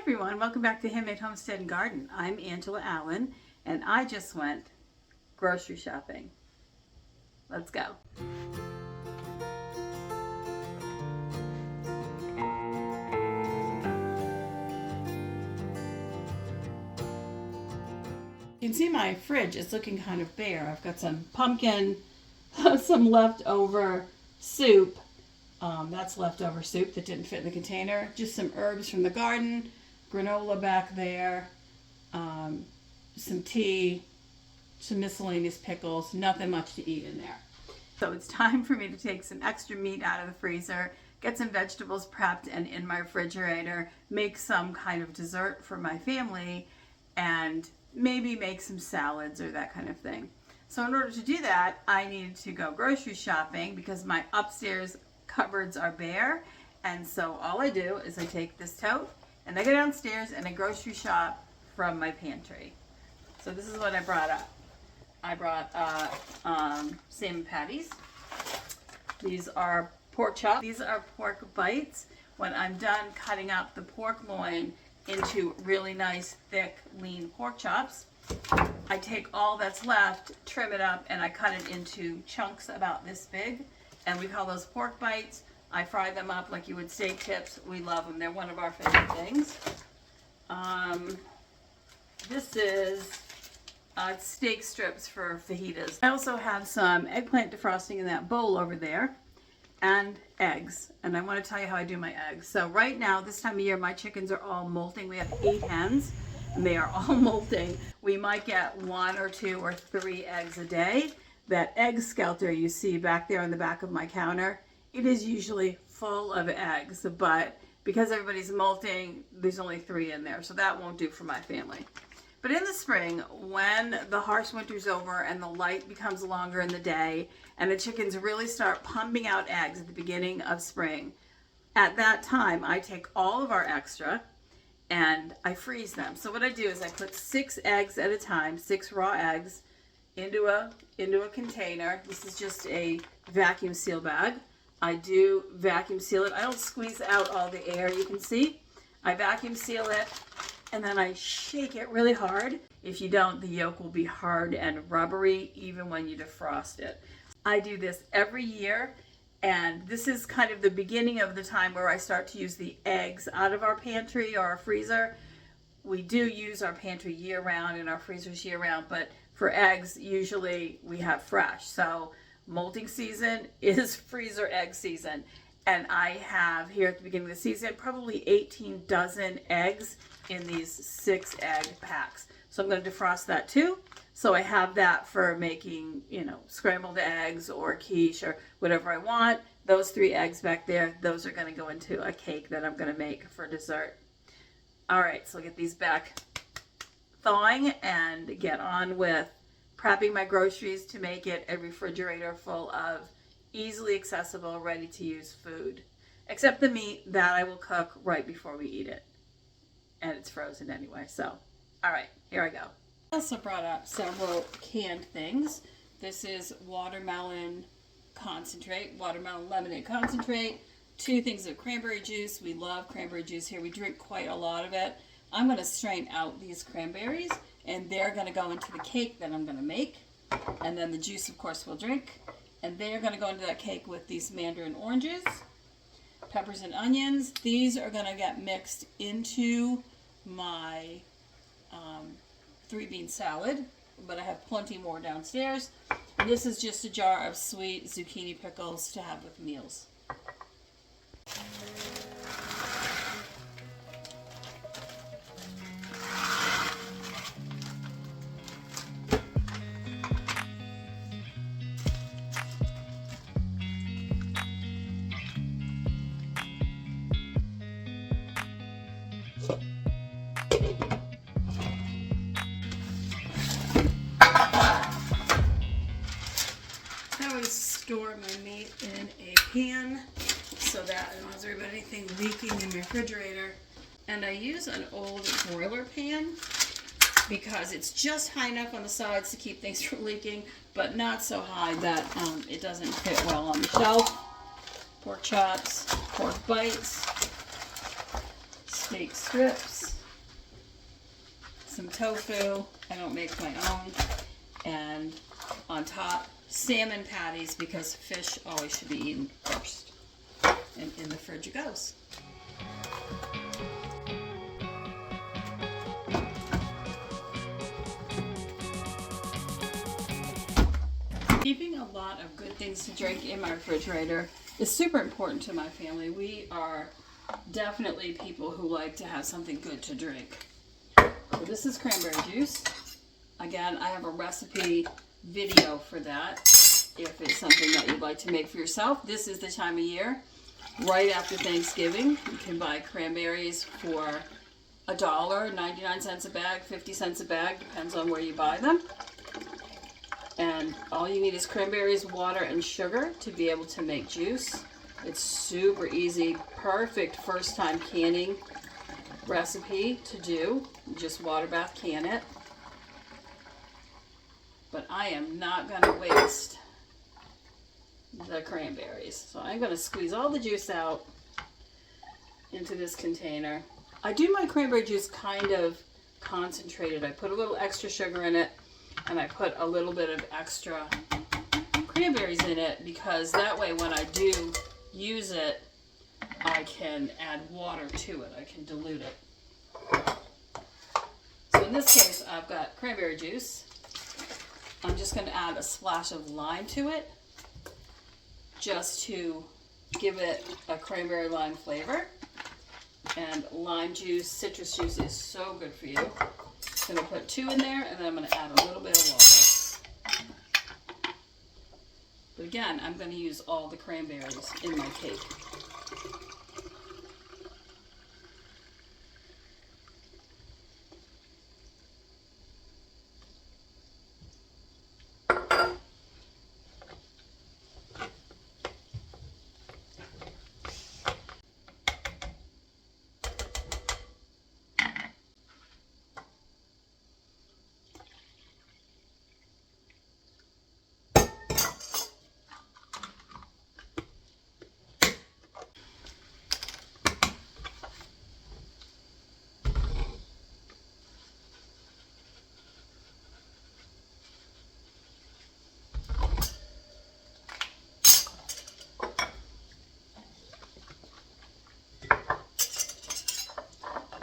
everyone, welcome back to Handmade, Homestead, and Garden. I'm Angela Allen, and I just went grocery shopping. Let's go. You can see my fridge is looking kind of bare. I've got some pumpkin, some leftover soup. That's leftover soup that didn't fit in the container. Just some herbs from the garden, granola back there, some tea, some miscellaneous pickles, nothing much to eat in there. So it's time for me to take some extra meat out of the freezer, get some vegetables prepped and in my refrigerator, make some kind of dessert for my family, and maybe make some salads or that kind of thing. So in order to do that, I needed to go grocery shopping because my upstairs cupboards are bare, and so all I do is I take this tote and I go downstairs and I grocery shop from my pantry. So this is what I brought up. I brought salmon patties. These are pork chops. These are pork bites. When I'm done cutting up the pork loin into really nice, thick, lean pork chops, I take all that's left, trim it up, and I cut it into chunks about this big. And we call those pork bites. I fry them up like you would steak tips. We love them. They're one of our favorite things. This is steak strips for fajitas. I also have some eggplant defrosting in that bowl over there, and eggs. And I want to tell you how I do my eggs. So right now, this time of year, my chickens are all molting. We have 8 hens, and they are all molting. We might get 1 or 2 or 3 eggs a day. That egg skelter you see back there on the back of my counter, it is usually full of eggs, but because everybody's molting, there's only 3 in there, so that won't do for my family. But in the spring, when the harsh winter's over and the light becomes longer in the day, and the chickens really start pumping out eggs at the beginning of spring, at that time, I take all of our extra and I freeze them. So what I do is I put 6 eggs at a time, 6 raw eggs, into a container. This is just a vacuum seal bag. I do vacuum seal it. I don't squeeze out all the air, you can see. I vacuum seal it and then I shake it really hard. If you don't, the yolk will be hard and rubbery even when you defrost it. I do this every year, and this is kind of the beginning of the time where I start to use the eggs out of our pantry or our freezer. We do use our pantry year-round and our freezers year-round, but for eggs, usually we have fresh. So molting season is freezer egg season. And I have here at the beginning of the season, probably 18 dozen eggs in these 6 egg packs. So I'm going to defrost that too. So I have that for making, scrambled eggs or quiche or whatever I want. Those 3 eggs back there, those are going to go into a cake that I'm going to make for dessert. All right, so I'll get these back thawing and get on with prepping my groceries to make it a refrigerator full of easily accessible, ready to use food. Except the meat that I will cook right before we eat it. And it's frozen anyway, so. All right, here I go. I also brought up several canned things. This is watermelon concentrate, watermelon lemonade concentrate, 2 things of cranberry juice. We love cranberry juice here. We drink quite a lot of it. I'm going to strain out these cranberries, and they're going to go into the cake that I'm going to make. And then the juice, of course, we'll drink. And they're going to go into that cake with these mandarin oranges, peppers and onions. These are going to get mixed into my 3-bean salad, but I have plenty more downstairs. And this is just a jar of sweet zucchini pickles to have with meals. Store my meat in a pan so that I don't have to worry about anything leaking in my refrigerator. And I use an old broiler pan because it's just high enough on the sides to keep things from leaking, but not so high that it doesn't fit well on the shelf. Pork chops, pork bites, steak strips, some tofu, I don't make my own, and on top, salmon patties, because fish always should be eaten first. And in the fridge it goes. Keeping a lot of good things to drink in my refrigerator is super important to my family. We are definitely people who like to have something good to drink. So this is cranberry juice. Again, I have a recipe video for that if it's something that you'd like to make for yourself. This is the time of year, right after Thanksgiving. You can buy cranberries for $1, 99 cents a bag, 50 cents a bag, depends on where you buy them. And all you need is cranberries, water, and sugar to be able to make juice. It's super easy, perfect first time canning recipe to do. Just water bath can it. But I am not going to waste the cranberries. So I'm going to squeeze all the juice out into this container. I do my cranberry juice kind of concentrated. I put a little extra sugar in it, and I put a little bit of extra cranberries in it, because that way when I do use it, I can add water to it. I can dilute it. So in this case, I've got cranberry juice. I'm just going to add a splash of lime to it, just to give it a cranberry lime flavor. And lime juice, citrus juice is so good for you. I'm going to put 2 in there, and then I'm going to add a little bit of water. But again, I'm going to use all the cranberries in my cake.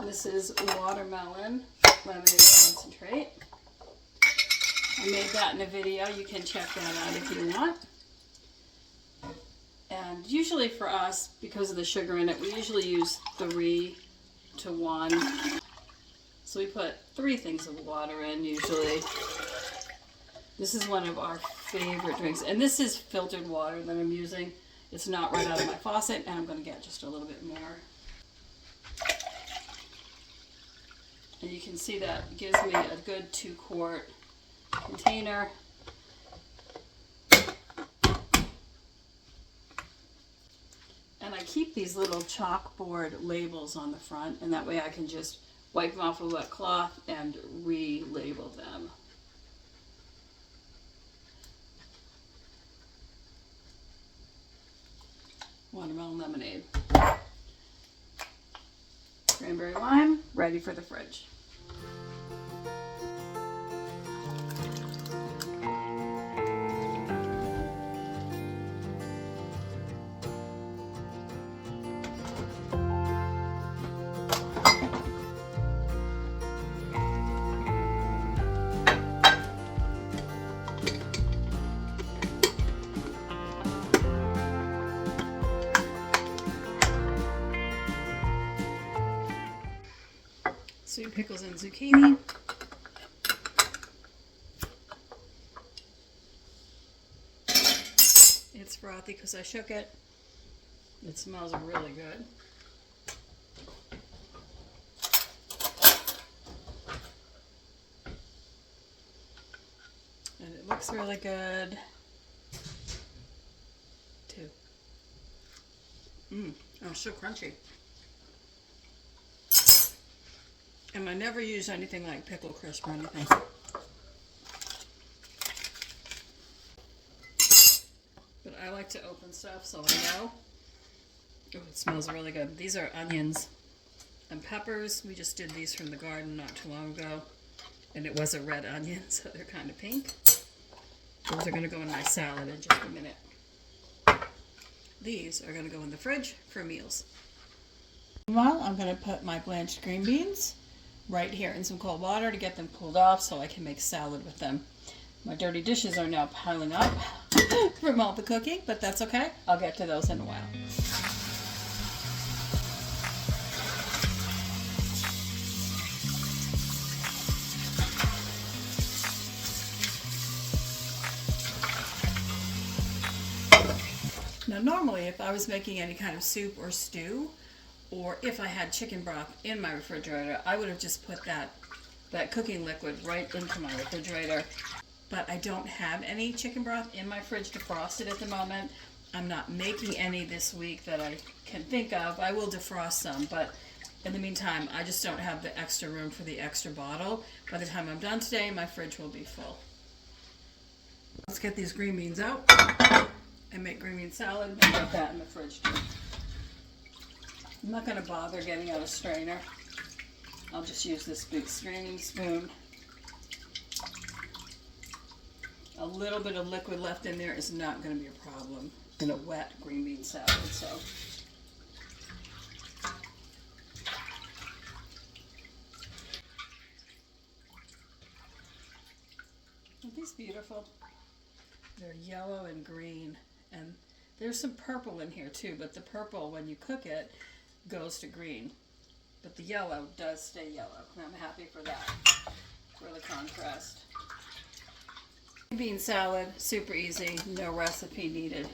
This is watermelon lemonade concentrate. I made that in a video. You can check that out if you want. And usually for us, because of the sugar in it, we usually use 3 to 1. So we put 3 things of water in usually. This is one of our favorite drinks. And this is filtered water that I'm using. It's not right out of my faucet, and I'm going to get just a little bit more. And you can see that gives me a good 2-quart container. And I keep these little chalkboard labels on the front, and that way I can just wipe them off with a wet cloth and relabel them. Watermelon lemonade. Cranberry lime, ready for the fridge. Sweet pickles and zucchini. It's frothy because I shook it. It smells really good. And it looks really good too. Oh, so crunchy. And I never use anything like pickle crisp or anything. But I like to open stuff so I know. Oh, it smells really good. These are onions. And peppers, we just did these from the garden not too long ago. And it was a red onion, so they're kind of pink. Those are going to go in my salad in just a minute. These are going to go in the fridge for meals. Meanwhile, I'm going to put my blanched green beans right here in some cold water to get them cooled off so I can make salad with them. My dirty dishes are now piling up from all the cooking, but that's okay. I'll get to those in a while. Now normally if I was making any kind of soup or stew, or if I had chicken broth in my refrigerator, I would have just put that cooking liquid right into my refrigerator. But I don't have any chicken broth in my fridge defrosted at the moment. I'm not making any this week that I can think of. I will defrost some, but in the meantime, I just don't have the extra room for the extra bottle. By the time I'm done today, my fridge will be full. Let's get these green beans out and make green bean salad and put that in the fridge too. I'm not going to bother getting out a strainer. I'll just use this big straining spoon. A little bit of liquid left in there is not going to be a problem in a wet green bean salad. So aren't these beautiful? They're yellow and green, and there's some purple in here too, but the purple, when you cook it, goes to green. But the yellow does stay yellow, and I'm happy for that, for the contrast. Bean salad, super easy, no recipe needed.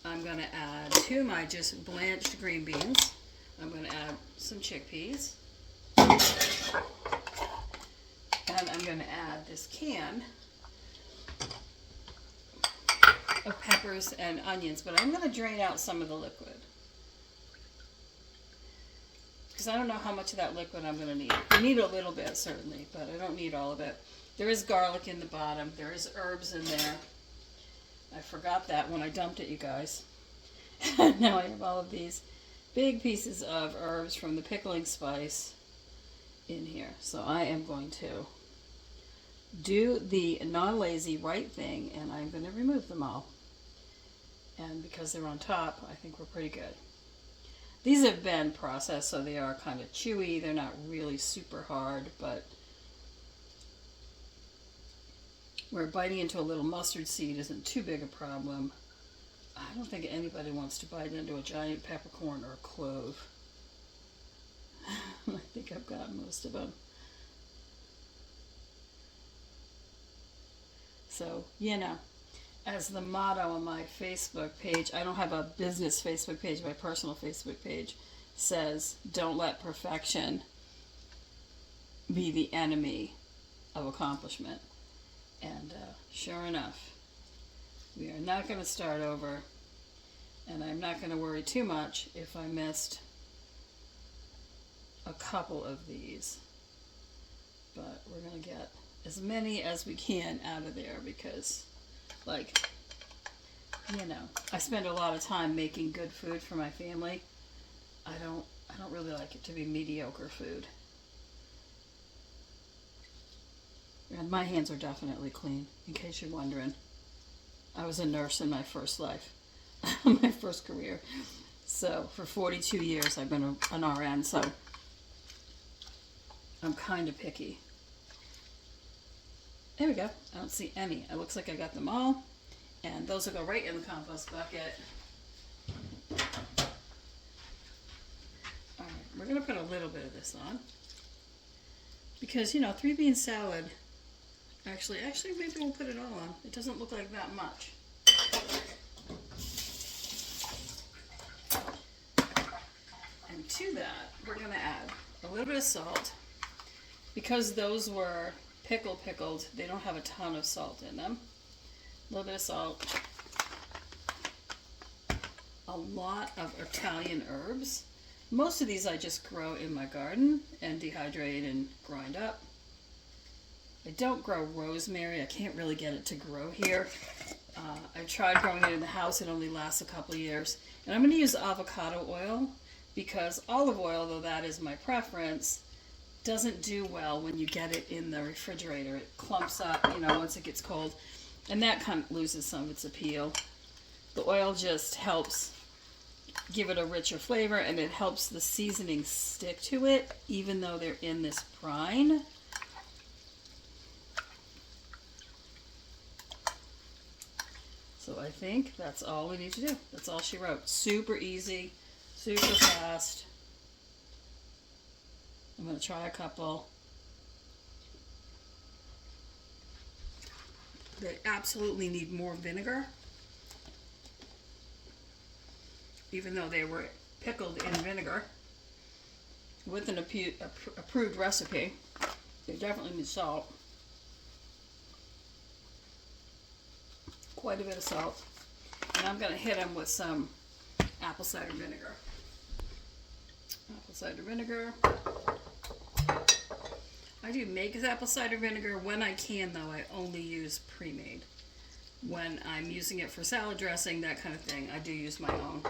I'm going to add to my just blanched green beans, I'm going to add some chickpeas, and I'm going to add this can of peppers and onions, but I'm going to drain out some of the liquid because I don't know how much of that liquid I'm going to need. I need a little bit certainly, but I don't need all of it. There is garlic in the bottom. There is herbs in there. I forgot that when I dumped it, you guys. Now I have all of these big pieces of herbs from the pickling spice in here. So I am going to do the non-lazy right thing, and I'm going to remove them all. And because they're on top, I think we're pretty good. These have been processed, so they are kind of chewy. They're not really super hard, but where biting into a little mustard seed isn't too big a problem, I don't think anybody wants to bite into a giant peppercorn or a clove. I think I've got most of them. So, you know, as the motto on my Facebook page, I don't have a business Facebook page, my personal Facebook page says, don't let perfection be the enemy of accomplishment. And sure enough, we are not going to start over, and I'm not going to worry too much if I missed a couple of these. But we're going to get as many as we can out of there because, like, you know, I spend a lot of time making good food for my family. I don't really like it to be mediocre food. And my hands are definitely clean, in case you're wondering. I was a nurse in my first life, my first career. So for 42 years I've been an RN, so I'm kind of picky. There we go. I don't see any. It looks like I got them all. And those will go right in the compost bucket. Alright, we're going to put a little bit of this on. Because, you know, 3-bean salad, actually maybe we'll put it all on. It doesn't look like that much. And to that, we're going to add a little bit of salt. Because those were pickled, they don't have a ton of salt in them. A little bit of salt. A lot of Italian herbs. Most of these I just grow in my garden and dehydrate and grind up. I don't grow rosemary. I can't really get it to grow here. I tried growing it in the house. It only lasts a couple of years. And I'm going to use avocado oil because olive oil, though that is my preference, doesn't do well when you get it in the refrigerator. It clumps up, you know, once it gets cold, and that kind of loses some of its appeal. The oil just helps give it a richer flavor, and it helps the seasoning stick to it, even though they're in this brine. So I think that's all we need to do. That's all she wrote. Super easy, super fast. I'm going to try a couple. They absolutely need more vinegar, even though they were pickled in vinegar with an approved recipe. They definitely need salt. Quite a bit of salt. And I'm going to hit them with some apple cider vinegar. Apple cider vinegar. I do make apple cider vinegar. When I can, though, I only use pre-made. When I'm using it for salad dressing, that kind of thing, I do use my own.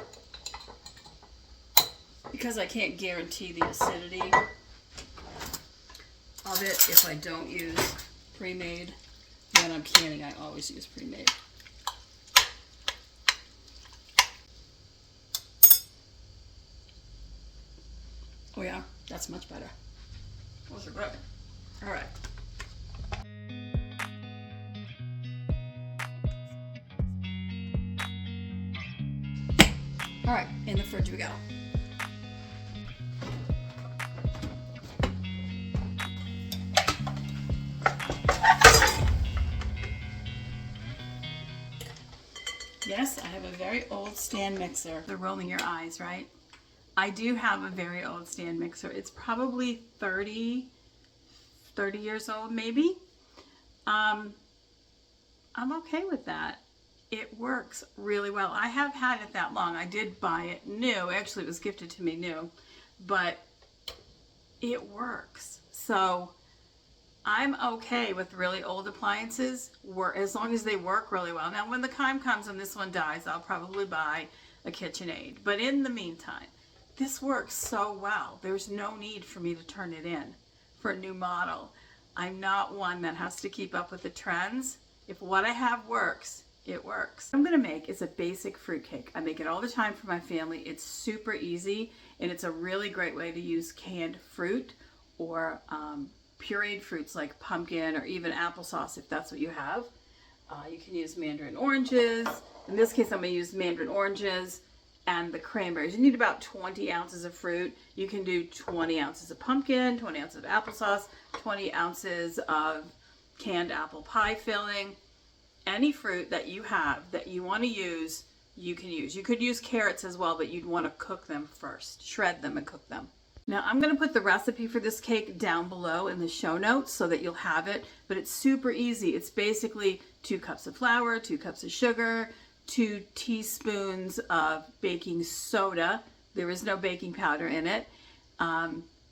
Because I can't guarantee the acidity of it if I don't use pre-made. When I'm canning, I always use pre-made. Oh yeah, that's much better. Those are good. All right. All right, in the fridge we go. Yes, I have a very old stand mixer. They're rolling your eyes, right? I do have a very old stand mixer. It's probably 30 years old, maybe. I'm okay with that. It works really well. I have had it that long. I did buy it new. Actually, it was gifted to me new, but it works. So I'm okay with really old appliances, as long as they work really well. Now, when the time comes and this one dies, I'll probably buy a KitchenAid. But in the meantime, this works so well. There's no need for me to turn it in for a new model. I'm not one that has to keep up with the trends. If what I have works, it works. What I'm gonna make is a basic fruit cake. I make it all the time for my family. It's super easy, and it's a really great way to use canned fruit or pureed fruits like pumpkin or even applesauce if that's what you have. You can use mandarin oranges. In this case, I'm gonna use mandarin oranges and the cranberries. You need about 20 ounces of fruit. You can do 20 ounces of pumpkin, 20 ounces of applesauce, 20 ounces of canned apple pie filling. Any fruit that you have that you want to use, you can use. You could use carrots as well, but you'd want to cook them first. Shred them and cook them. Now I'm going to put the recipe for this cake down below in the show notes so that you'll have it, but it's super easy. It's basically 2 cups of flour, 2 cups of sugar, 2 teaspoons of baking soda. There is no baking powder in it.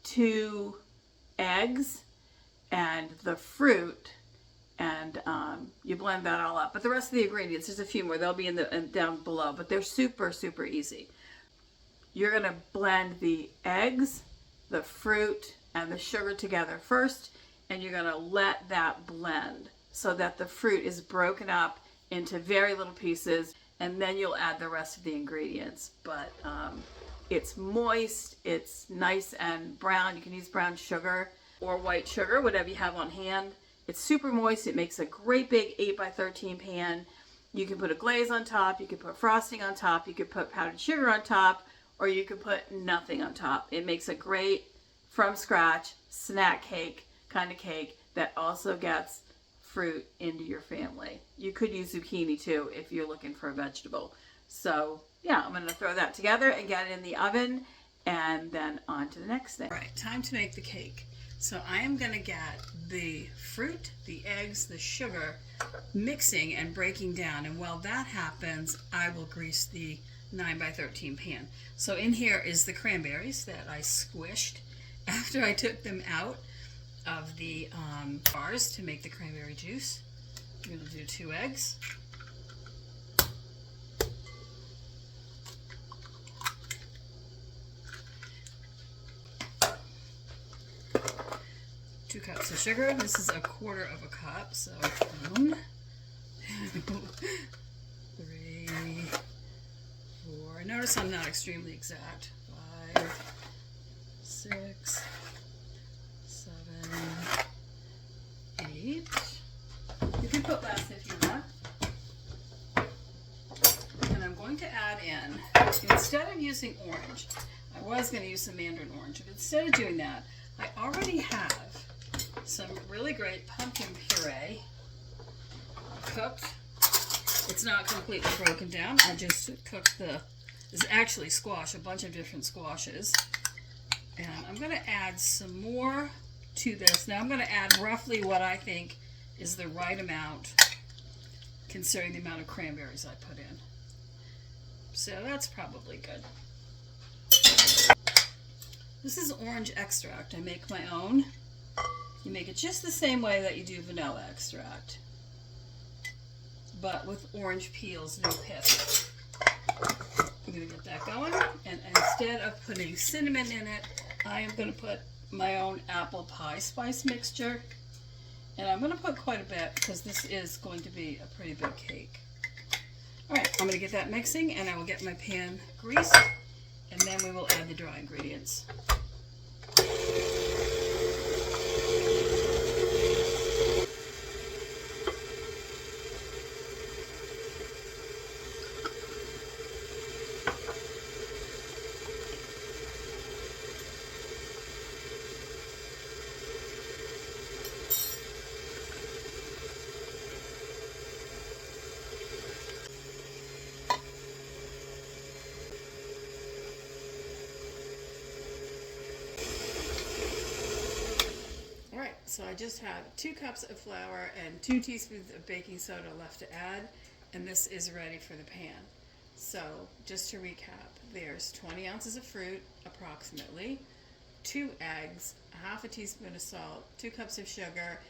2 eggs and the fruit, and you blend that all up. But the rest of the ingredients, there's a few more. They'll be down below, but they're super, super easy. You're gonna blend the eggs, the fruit, and the sugar together first, and you're gonna let that blend so that the fruit is broken up into very little pieces, and then you'll add the rest of the ingredients. But it's moist, it's nice and brown. You can use brown sugar or white sugar, whatever you have on hand. It's super moist. It makes a great big 8x13 pan. You can put a glaze on top, you can put frosting on top, you could put powdered sugar on top, or you could put nothing on top. It makes a great from scratch snack cake kind of cake that also gets fruit into your family. You could use zucchini too if you're looking for a vegetable. So yeah, I'm going to throw that together and get it in the oven, and then on to the next thing. All right, time to make the cake. So I am going to get the fruit, the eggs, the sugar mixing and breaking down, and while that happens, I will grease the 9x13 pan. So in here is the cranberries that I squished after I took them out of the bars to make the cranberry juice. I'm going to do 2 eggs. 2 cups of sugar. This is 1/4 cup, so 1, 2, 3, 4. Notice I'm not extremely exact. 5, 6, 7, 8. You can put less if you want. And I'm going to add in, instead of using orange, I was going to use some mandarin orange, but instead of doing that, I already have some really great pumpkin puree cooked. It's not completely broken down. I just cooked it's actually squash, a bunch of different squashes. And I'm going to add some more to this. Now I'm going to add roughly what I think is the right amount, considering the amount of cranberries I put in. So that's probably good. This is orange extract. I make my own. You make it just the same way that you do vanilla extract, but with orange peels, no pith. I'm going to get that going, and instead of putting cinnamon in it, I am going to put my own apple pie spice mixture, and I'm going to put quite a bit because this is going to be a pretty big cake. Alright, I'm going to get that mixing, and I will get my pan greased, and then we will add the dry ingredients. So I just have 2 cups of flour and 2 teaspoons of baking soda left to add, and this is ready for the pan. So just to recap, there's 20 ounces of fruit, approximately, 2 eggs, 1/2 teaspoon of salt, 2 cups of sugar,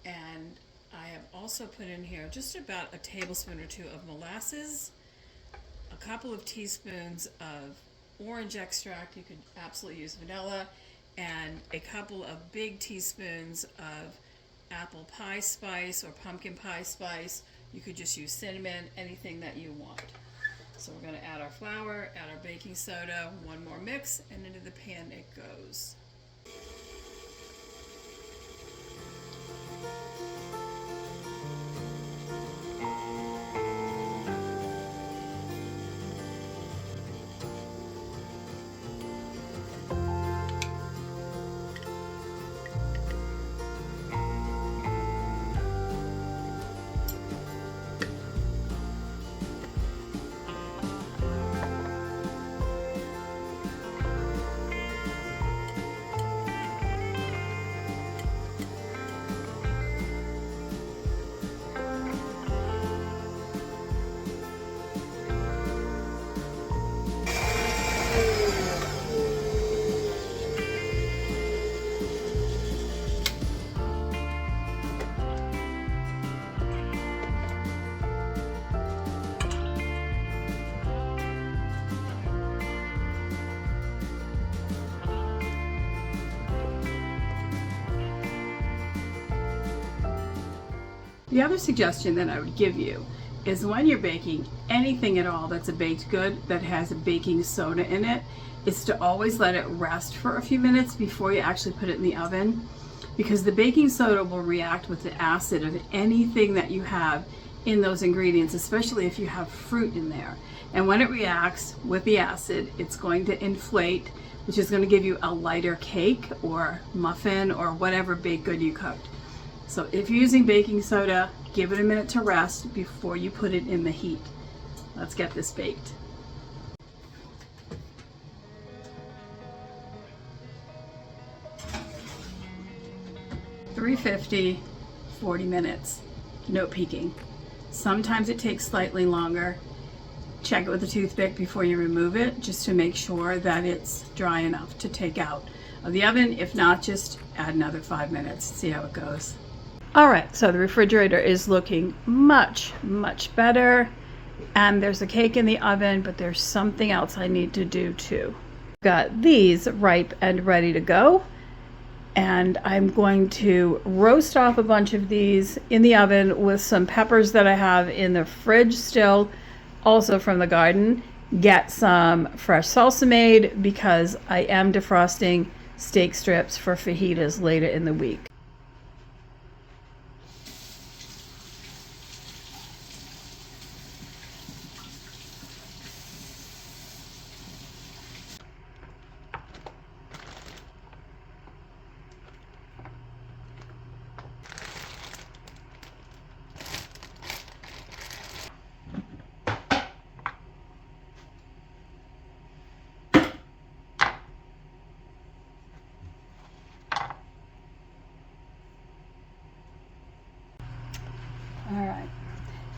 and I have also put in here just about a tablespoon or 2 of molasses, a couple of teaspoons of orange extract. You could absolutely use vanilla, and a couple of big teaspoons of apple pie spice or pumpkin pie spice. You could just use cinnamon, anything that you want. So we're going to add our flour, add our baking soda, 1 more mix, and into the pan it goes. The other suggestion that I would give you is when you're baking anything at all that's a baked good that has a baking soda in it, is to always let it rest for a few minutes before you actually put it in the oven, because the baking soda will react with the acid of anything that you have in those ingredients, especially if you have fruit in there. And when it reacts with the acid, it's going to inflate, which is going to give you a lighter cake or muffin or whatever baked good you cooked. So if you're using baking soda, give it a minute to rest before you put it in the heat. Let's get this baked. $350, 40 minutes, no peeking. Sometimes it takes slightly longer. Check it with a toothpick before you remove it, just to make sure that it's dry enough to take out of the oven. If not, just add another 5 minutes, see how it goes. All right, so the refrigerator is looking much, much better. And there's a cake in the oven, but there's something else I need to do too. Got these ripe and ready to go. And and I'm going to roast off a bunch of these in the oven with some peppers that I have in the fridge still, also from the garden. Get some fresh salsa made because I am defrosting steak strips for fajitas later in the week. All right,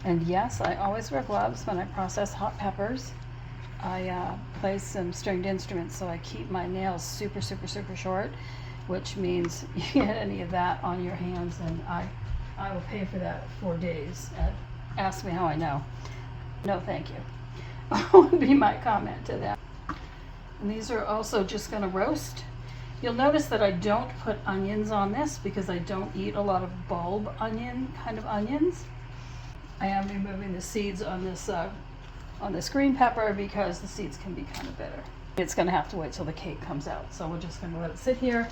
and yes, I always wear gloves when I process hot peppers. I play some stringed instruments, so I keep my nails super short, which means you get any of that on your hands, and I will pay for that 4 days. Ask me how I know. No, thank you. Would be my comment to that. And these are also just going to roast. You'll notice that I don't put onions on this because I don't eat a lot of bulb onion kind of onions. I am removing the seeds on this green pepper because the seeds can be kind of bitter. It's going to have to wait till the cake comes out, so we're just going to let it sit here.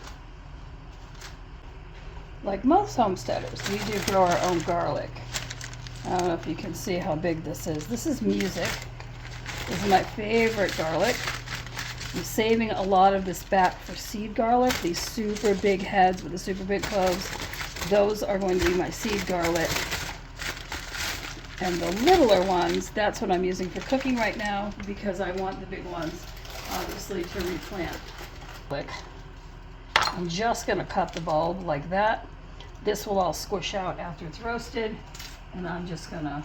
Like most homesteaders, we do grow our own garlic. I don't know if you can see how big this is. This is music. This is my favorite garlic. I'm saving a lot of this back for seed garlic. These super big heads with the super big cloves, those are going to be my seed garlic. And the littler ones, that's what I'm using for cooking right now because I want the big ones, obviously, to replant. I'm just going to cut the bulb like that. This will all squish out after it's roasted, and I'm just going to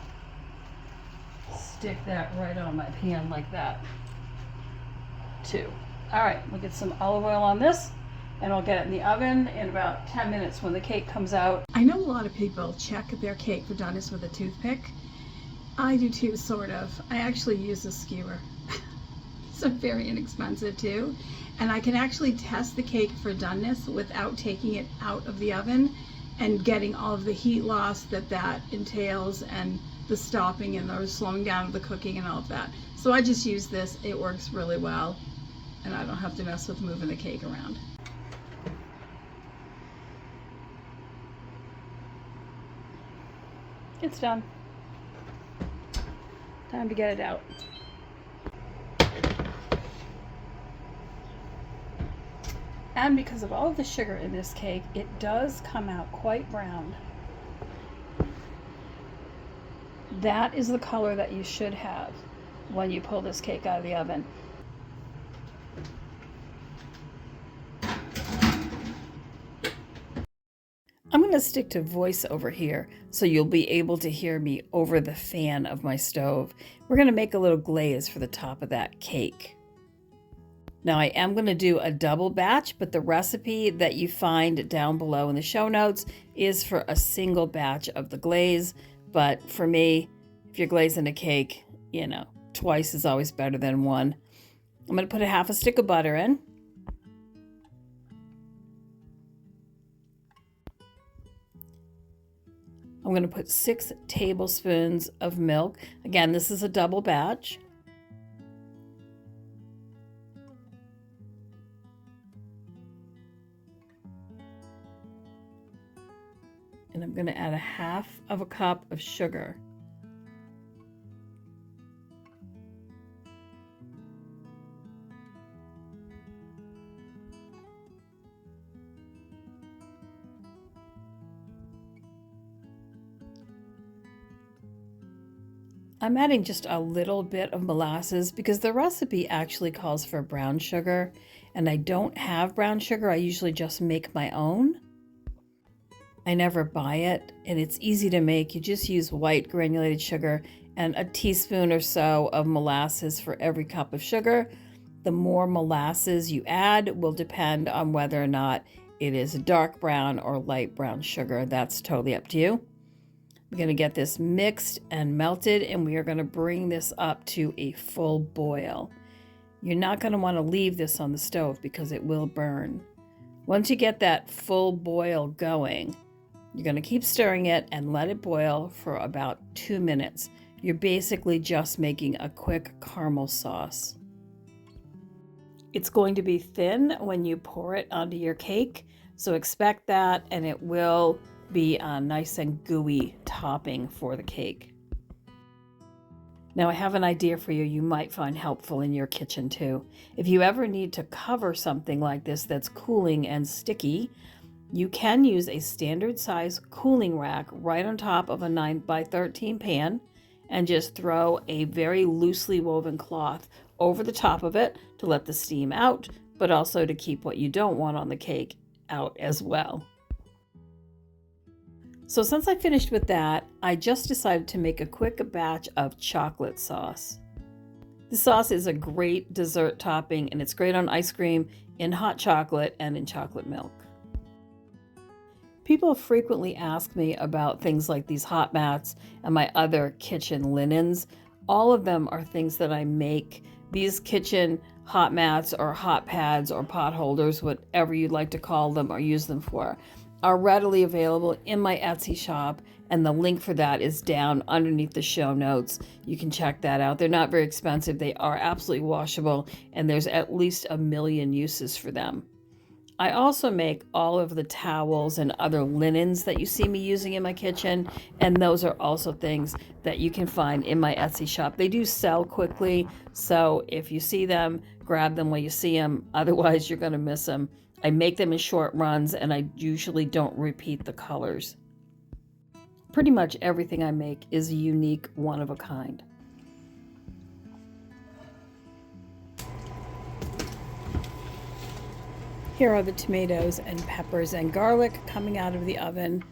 stick that right on my pan like that. Too. All right, we'll get some olive oil on this and I'll get it in the oven in about 10 minutes when the cake comes out. I know a lot of people check their cake for doneness with a toothpick. I do too, sort of. I actually use a skewer. It's very inexpensive too. And I can actually test the cake for doneness without taking it out of the oven and getting all of the heat loss that entails and the stopping and the slowing down of the cooking and all of that. So I just use this. It works really well. And I don't have to mess with moving the cake around. It's done. Time to get it out. And because of all of the sugar in this cake, it does come out quite brown. That is the color that you should have when you pull this cake out of the oven. I'm going to stick to voiceover here so you'll be able to hear me over the fan of my stove. We're going to make a little glaze for the top of that cake. Now I am going to do a double batch, but the recipe that you find down below in the show notes is for a single batch of the glaze. But for me, if you're glazing a cake, you know, twice is always better than one. I'm going to put a half a stick of butter in. I'm going to put 6 tablespoons of milk. Again, this is a double batch. And I'm going to add a half of a cup of sugar. I'm adding just a little bit of molasses because the recipe actually calls for brown sugar, and I don't have brown sugar. I usually just make my own. I never buy it, and it's easy to make. You just use white granulated sugar and a teaspoon or so of molasses for every cup of sugar. The more molasses you add will depend on whether or not it is dark brown or light brown sugar. That's totally up to you. We're going to get this mixed and melted, and we are going to bring this up to a full boil. You're not going to want to leave this on the stove because it will burn. Once you get that full boil going, you're going to keep stirring it and let it boil for about 2 minutes. You're basically just making a quick caramel sauce. It's going to be thin when you pour it onto your cake, so expect that, and it will be a nice and gooey topping for the cake. Now I have an idea for you might find helpful in your kitchen too. If you ever need to cover something like this that's cooling and sticky, you can use a standard size cooling rack right on top of a 9x13 pan and just throw a very loosely woven cloth over the top of it to let the steam out, but also to keep what you don't want on the cake out as well. So since I finished with that, I just decided to make a quick batch of chocolate sauce. The sauce is a great dessert topping, and it's great on ice cream, in hot chocolate, and in chocolate milk. People frequently ask me about things like these hot mats and my other kitchen linens. All of them are things that I make. These kitchen hot mats or hot pads or pot holders, whatever you'd like to call them or use them for, are readily available in my Etsy shop, and the link for that is down underneath the show notes. You can check that out. They're not very expensive. They are absolutely washable, and there's at least 1 million uses for them. I also make all of the towels and other linens that you see me using in my kitchen, and those are also things that you can find in my Etsy shop. They do sell quickly, so if you see them, grab them while you see them. Otherwise, you're going to miss them. I make them in short runs, and I usually don't repeat the colors. Pretty much everything I make is a unique, one of a kind. Here are the tomatoes and peppers and garlic coming out of the oven.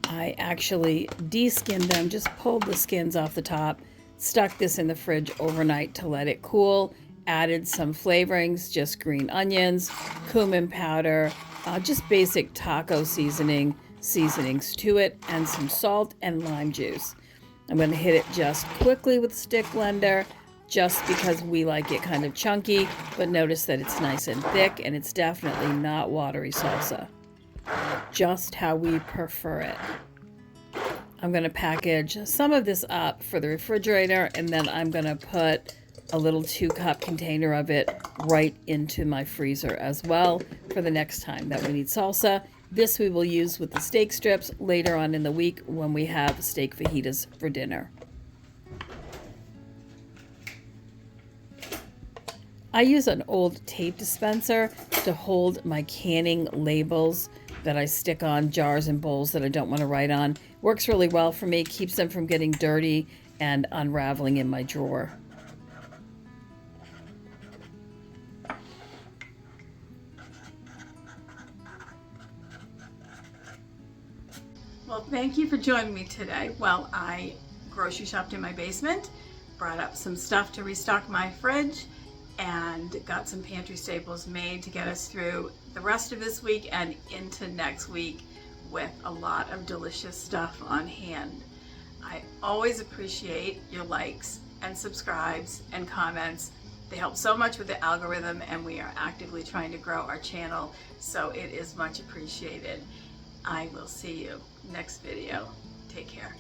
I actually de-skinned them, just pulled the skins off the top, stuck this in the fridge overnight to let it cool, added some flavorings, just green onions, cumin powder, just basic taco seasonings to it, and some salt and lime juice. I'm going to hit it just quickly with a stick blender, just because we like it kind of chunky, but notice that it's nice and thick, and it's definitely not watery salsa. Just how we prefer it. I'm going to package some of this up for the refrigerator, and then I'm going to put a little 2-cup container of it right into my freezer as well for the next time that we need salsa. This we will use with the steak strips later on in the week when we have steak fajitas for dinner. I use an old tape dispenser to hold my canning labels that I stick on jars and bowls that I don't want to write on. Works really well for me, keeps them from getting dirty and unraveling in my drawer. Well, thank you for joining me today. Well, I grocery shopped in my basement, brought up some stuff to restock my fridge, and got some pantry staples made to get us through the rest of this week and into next week with a lot of delicious stuff on hand. I always appreciate your likes and subscribes and comments. They help so much with the algorithm, and we are actively trying to grow our channel, so it is much appreciated. I will see you next video. Take care.